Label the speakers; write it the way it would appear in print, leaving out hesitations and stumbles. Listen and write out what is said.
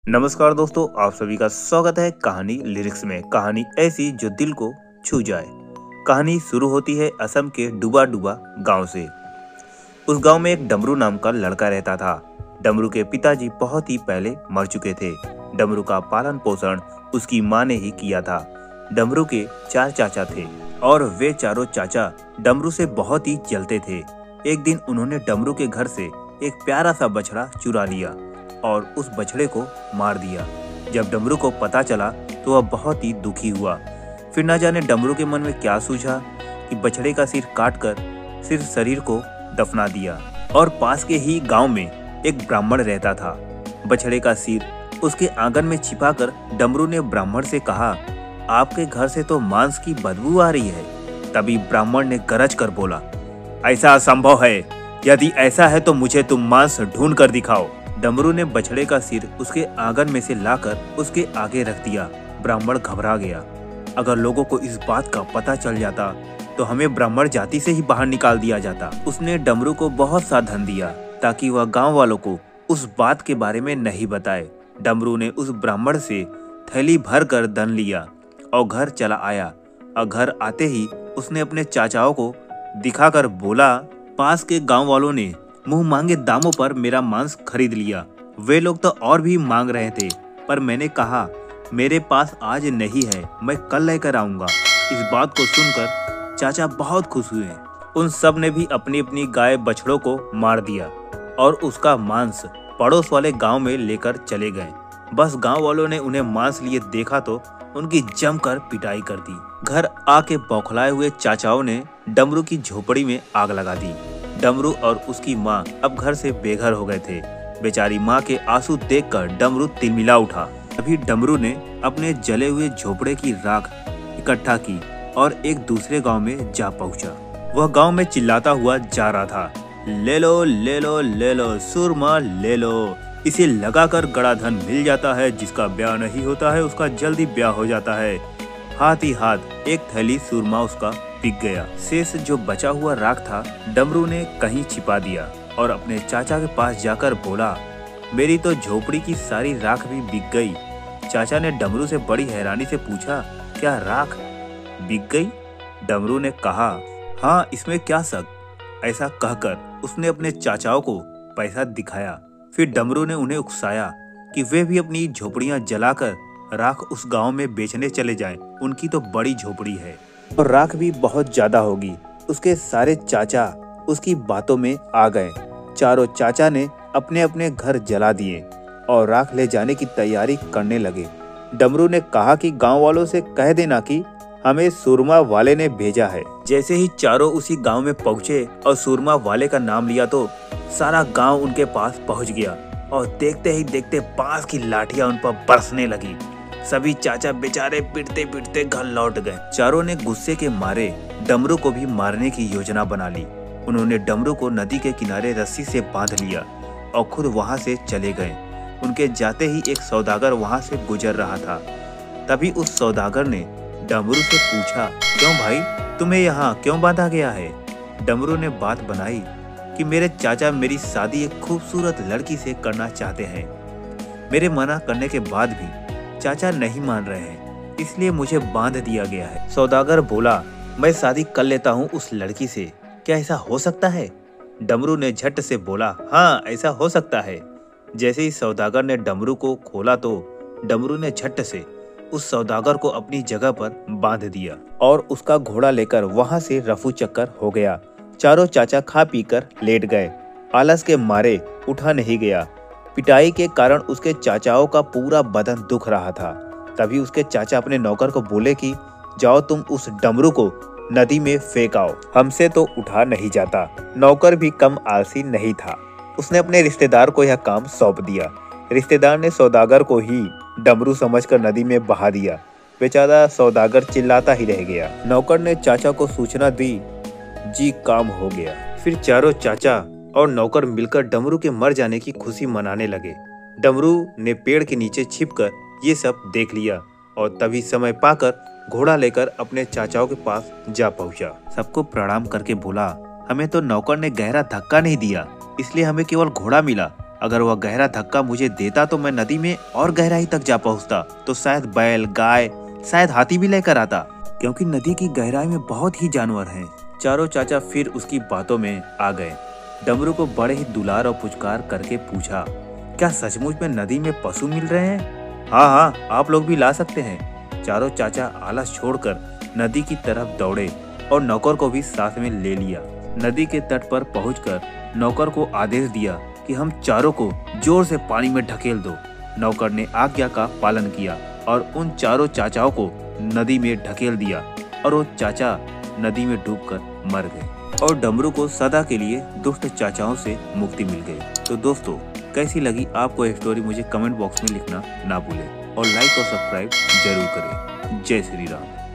Speaker 1: नमस्कार दोस्तों, आप सभी का स्वागत है कहानी लिरिक्स में। कहानी ऐसी जो दिल को छू जाए। कहानी शुरू होती है असम के डूबा डूबा गांव से। उस गांव में एक डमरू नाम का लड़का रहता था। डमरू के पिताजी बहुत ही पहले मर चुके थे। डमरू का पालन पोषण उसकी माँ ने ही किया था। डमरू के 4 चाचा थे और वे चारों चाचा डमरू से बहुत ही जलते थे। एक दिन उन्होंने डमरू के घर से एक प्यारा सा बछड़ा चुरा लिया और उस बछड़े को मार दिया। जब डमरू को पता चला तो वह बहुत ही दुखी हुआ। फिर न जाने डमरू के मन में क्या सूझा कि बछड़े का सिर काटकर सिर्फ शरीर को दफना दिया। और पास के ही गांव में एक ब्राह्मण रहता था। बछड़े का सिर उसके आंगन में छिपाकर डमरू ने ब्राह्मण से कहा, आपके घर से तो मांस की बदबू आ रही है। तभी ब्राह्मण ने गरज कर बोला, ऐसा असंभव है। यदि ऐसा है तो मुझे तुम मांस ढूंढ कर दिखाओ। डमरू ने बछड़े का सिर उसके आंगन में से लाकर उसके आगे रख दिया। ब्राह्मण घबरा गया। अगर लोगों को इस बात का पता चल जाता तो हमें ब्राह्मण जाति से ही बाहर निकाल दिया जाता। उसने डमरू को बहुत सा धन दिया ताकि वह गांव वालों को उस बात के बारे में नहीं बताए। डमरू ने उस ब्राह्मण से थैली भर कर धन लिया और घर चला आया। और घर आते ही उसने अपने चाचाओं को दिखाकर बोला, पास के गांव वालों ने मुंह मांगे दामों पर मेरा मांस खरीद लिया। वे लोग तो और भी मांग रहे थे, पर मैंने कहा मेरे पास आज नहीं है, मैं कल लेकर आऊंगा। इस बात को सुनकर चाचा बहुत खुश हुए। उन सब ने भी अपनी अपनी गाय बछड़ों को मार दिया और उसका मांस पड़ोस वाले गांव में लेकर चले गए। बस गांव वालों ने उन्हें मांस लिए देखा तो उनकी जमकर पिटाई कर दी। घर आके बौखलाए हुए चाचाओं ने डमरू की झोपड़ी में आग लगा दी। डमरू और उसकी माँ अब घर से बेघर हो गए थे। बेचारी माँ के आंसू देखकर डमरू तिलमिला उठा। अभी डमरू ने अपने जले हुए झोपड़े की राख इकट्ठा की और एक दूसरे गांव में जा पहुंचा। वह गांव में चिल्लाता हुआ जा रहा था, ले लो ले लो ले लो सुरमा ले लो। इसे लगाकर गड़ा धन मिल जाता है। जिसका ब्याह नहीं होता है उसका जल्दी ब्याह हो जाता है। हाथ ही हाथ एक थैली सुरमा उसका बिक गया। शेष जो बचा हुआ राख था डमरू ने कहीं छिपा दिया और अपने चाचा के पास जाकर बोला, मेरी तो झोपड़ी की सारी राख भी बिक गई। चाचा ने डमरू से बड़ी हैरानी से पूछा, क्या राख बिक गई? डमरू ने कहा, हाँ, इसमें क्या शक। ऐसा कहकर उसने अपने चाचाओं को पैसा दिखाया। फिर डमरू ने उन्हें उकसाया कि वे भी अपनी झोपड़ियां जलाकर राख उस गांव में बेचने चले जाएं। उनकी तो बड़ी झोपड़ी है और राख भी बहुत ज्यादा होगी। उसके सारे चाचा उसकी बातों में आ गए। चारों चाचा ने अपने अपने घर जला दिए और राख ले जाने की तैयारी करने लगे। डमरू ने कहा कि गांव वालों से कह देना कि हमें सुरमा वाले ने भेजा है। जैसे ही चारों उसी गांव में पहुंचे और सुरमा वाले का नाम लिया तो सारा गांव उनके पास पहुंच गया और देखते ही देखते पास की लाठियां उन पर बरसने लगी। सभी चाचा बेचारे पिटते पिटते घर लौट गए। चारों ने गुस्से के मारे डमरू को भी मारने की योजना बना ली। उन्होंने डमरू को नदी के किनारे रस्सी से बांध लिया और खुद वहां से चले गए। उनके जाते ही एक सौदागर वहां से गुजर रहा था। तभी उस सौदागर ने डमरू से पूछा, क्यों भाई, तुम्हें यहाँ क्यों बांधा गया है? डमरू ने बात बनाई कि मेरे चाचा मेरी शादी एक खूबसूरत लड़की से करना चाहते हैं। मेरे मना करने के बाद भी चाचा नहीं मान रहे हैं, इसलिए मुझे बांध दिया गया है। सौदागर बोला, मैं शादी कर लेता हूँ उस लड़की से, क्या ऐसा हो सकता है? डमरू ने झट से बोला, हाँ, ऐसा हो सकता है। जैसे ही सौदागर ने डमरू को खोला तो डमरू ने झट से उस सौदागर को अपनी जगह पर बांध दिया और उसका घोड़ा लेकर वहां से रफू चक्कर हो गया। चारों चाचा खा पीकर लेट गए। आलस के मारे उठा नहीं गया। पिटाई के कारण उसके चाचाओं का पूरा बदन दुख रहा था। तभी उसके चाचा अपने नौकर को बोले कि जाओ तुम उस डमरू को नदी में फेंक आओ, हमसे तो उठा नहीं जाता। नौकर भी कम आलसी नहीं था। उसने अपने रिश्तेदार को यह काम सौंप दिया। रिश्तेदार ने सौदागर को ही डमरू समझकर नदी में बहा दिया। बेचारा सौदागर चिल्लाता ही रह गया। नौकर ने चाचा को सूचना दी, जी काम हो गया। फिर चारों चाचा और नौकर मिलकर डमरू के मर जाने की खुशी मनाने लगे। डमरू ने पेड़ के नीचे छिपकर ये सब देख लिया और तभी समय पाकर घोड़ा लेकर अपने चाचाओं के पास जा पहुंचा। सबको प्रणाम करके बोला, हमें तो नौकर ने गहरा धक्का नहीं दिया, इसलिए हमें केवल घोड़ा मिला। अगर वह गहरा धक्का मुझे देता तो मैं नदी में और गहराई तक जा पहुंचता, तो शायद बैल, गाय, शायद हाथी भी लेकर आता, क्योंकि नदी की गहराई में बहुत ही जानवर हैं। चारों चाचा फिर उसकी बातों में आ गए। डमरू को बड़े ही दुलार और पुचकार करके पूछा, क्या सचमुच में नदी में पशु मिल रहे हैं? हाँ हाँ, आप लोग भी ला सकते हैं। चारों चाचा आलस छोड़कर नदी की तरफ दौड़े और नौकर को भी साथ में ले लिया। नदी के तट पर पहुंचकर नौकर को आदेश दिया कि हम चारों को जोर से पानी में ढकेल दो। नौकर ने आज्ञा का पालन किया और उन चारों चाचाओं को नदी में ढकेल दिया और वो चाचा नदी में डूबकर मर गए और डमरू को सदा के लिए दुष्ट चाचाओं से मुक्ति मिल गई। तो दोस्तों, कैसी लगी आपको ये स्टोरी मुझे कमेंट बॉक्स में लिखना ना भूलें और लाइक और सब्सक्राइब जरूर करें। जय श्री राम।